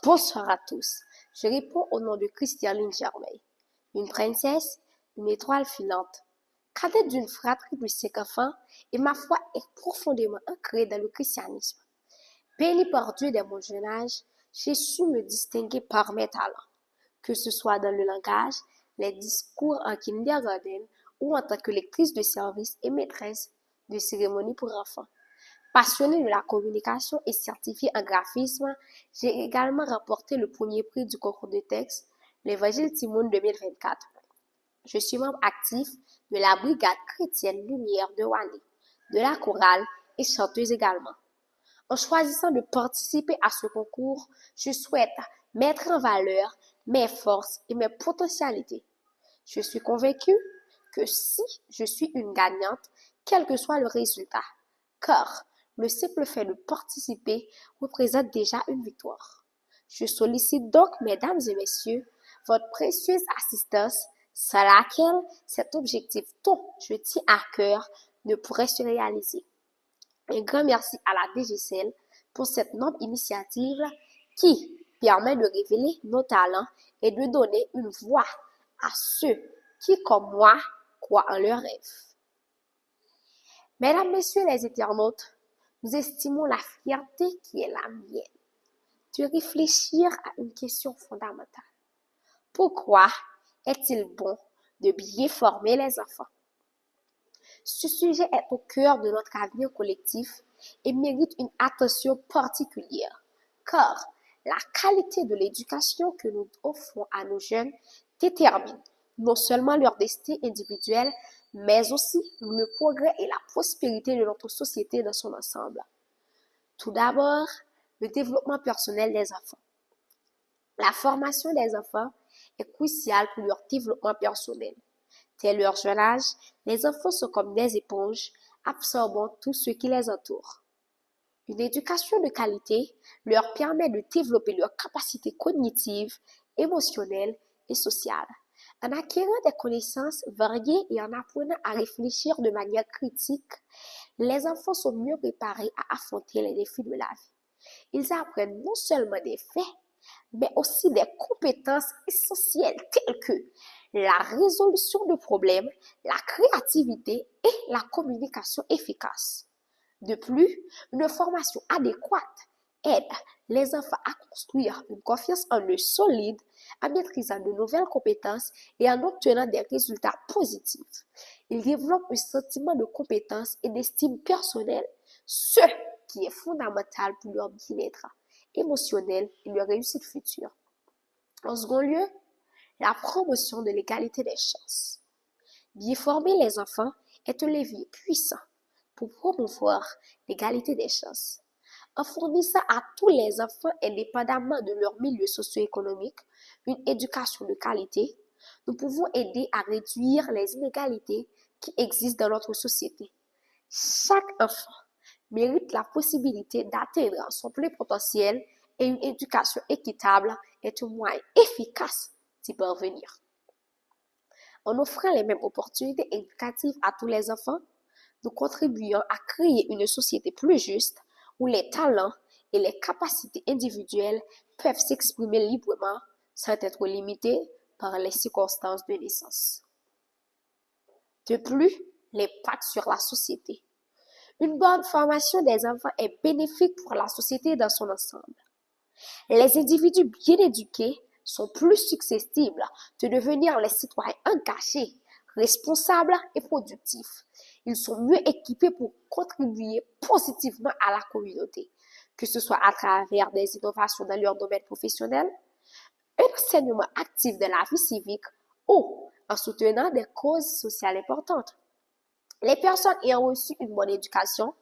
Bonsoir à tous. Je réponds au nom de Christiane Germain, une princesse, une étoile filante, cadette d'une fratrie de 5 enfants, et ma foi est profondément ancrée dans le christianisme. Béni par Dieu dès mon jeune âge, j'ai su me distinguer par mes talents, que ce soit dans le langage, les discours en kindergarten ou en tant que lectrice de service et maîtresse de cérémonie pour enfants. Passionnée de la communication et certifiée en graphisme, j'ai également remporté le premier prix du concours de texte, l'Évangile Timoun 2024. Je suis membre actif de la Brigade chrétienne Lumière de Wani, de la chorale et chanteuse également. En choisissant de participer à ce concours, je souhaite mettre en valeur mes forces et mes potentialités. Je suis convaincue que si je suis une gagnante, quel que soit le résultat, car le simple fait de participer représente déjà une victoire. Je sollicite donc, mesdames et messieurs, votre précieuse assistance sans laquelle cet objectif dont je tiens à cœur ne pourrait se réaliser. Un grand merci à la DGCL pour cette noble initiative qui permet de révéler nos talents et de donner une voix à ceux qui, comme moi, croient en leurs rêves. Mesdames, messieurs les internautes, nous estimons la fierté qui est la mienne de réfléchir à une question fondamentale. Pourquoi est-il bon de bien former les enfants? Ce sujet est au cœur de notre avenir collectif et mérite une attention particulière, car la qualité de l'éducation que nous offrons à nos jeunes détermine non seulement leur destin individuel, mais aussi le progrès et la prospérité de notre société dans son ensemble. Tout d'abord, le développement personnel des enfants. La formation des enfants est cruciale pour leur développement personnel. Dès leur jeune âge, les enfants sont comme des éponges, absorbant tout ce qui les entoure. Une éducation de qualité leur permet de développer leurs capacités cognitives, émotionnelles et sociales. En acquérant des connaissances variées et en apprenant à réfléchir de manière critique, les enfants sont mieux préparés à affronter les défis de la vie. Ils apprennent non seulement des faits, mais aussi des compétences essentielles telles que la résolution de problèmes, la créativité et la communication efficace. De plus, une formation adéquate aide les enfants à construire une confiance en eux solide, en maîtrisant de nouvelles compétences et en obtenant des résultats positifs. Ils développent un sentiment de compétence et d'estime personnelle, ce qui est fondamental pour leur bien-être émotionnel et leur réussite future. En second lieu, la promotion de l'égalité des chances. Bien former les enfants est un levier puissant pour promouvoir l'égalité des chances. En fournissant à tous les enfants, indépendamment de leur milieu socio-économique, une éducation de qualité, nous pouvons aider à réduire les inégalités qui existent dans notre société. Chaque enfant mérite la possibilité d'atteindre son plein potentiel et une éducation équitable est un moyen efficace d'y parvenir. En offrant les mêmes opportunités éducatives à tous les enfants, nous contribuons à créer une société plus juste où les talents et les capacités individuelles peuvent s'exprimer librement sans être limités par les circonstances de naissance. De plus, l'impact sur la société. Une bonne formation des enfants est bénéfique pour la société dans son ensemble. Les individus bien éduqués sont plus susceptibles de devenir les citoyens engagés, responsables et productifs. Ils sont mieux équipés pour contribuer positivement à la communauté, que ce soit à travers des innovations dans leur domaine professionnel, un enseignement actif de la vie civique ou en soutenant des causes sociales importantes. Les personnes ayant reçu une bonne éducation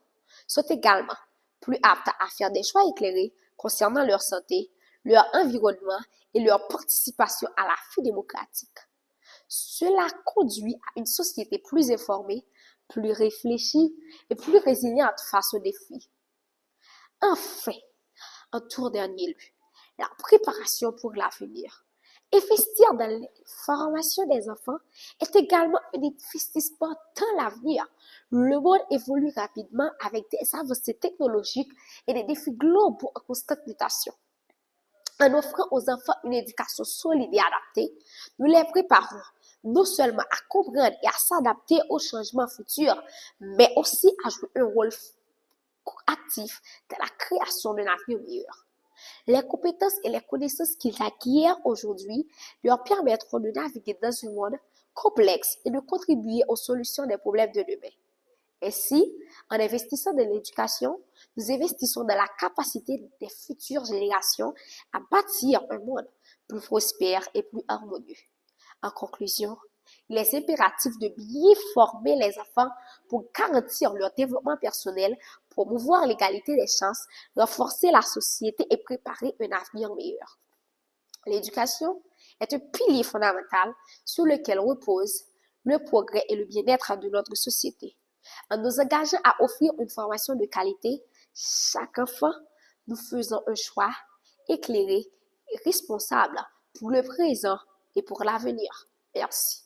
sont également plus aptes à faire des choix éclairés concernant leur santé, leur environnement et leur participation à la vie démocratique. Cela conduit à une société plus informée, plus réfléchie et plus résiliente face aux défis. Enfin, en tout dernier lieu, la préparation pour l'avenir. Investir dans la formation des enfants est également un investissement dans l'avenir. Le monde évolue rapidement avec des avancées technologiques et des défis globaux en constante mutation. En offrant aux enfants une éducation solide et adaptée, nous les préparons non seulement à comprendre et à s'adapter aux changements futurs, mais aussi à jouer un rôle actif dans la création d'un avenir meilleur. Les compétences et les connaissances qu'ils acquièrent aujourd'hui leur permettront de naviguer dans un monde complexe et de contribuer aux solutions des problèmes de demain. Ainsi, en investissant dans l'éducation, nous investissons dans la capacité des futures générations à bâtir un monde plus prospère et plus harmonieux. En conclusion, il est impératif de bien former les enfants pour garantir leur développement personnel, promouvoir l'égalité des chances, renforcer la société et préparer un avenir meilleur. L'éducation est un pilier fondamental sur lequel repose le progrès et le bien-être de notre société. En nous engageant à offrir une formation de qualité, chaque enfant, nous faisons un choix éclairé et responsable pour le présent et pour l'avenir. Merci.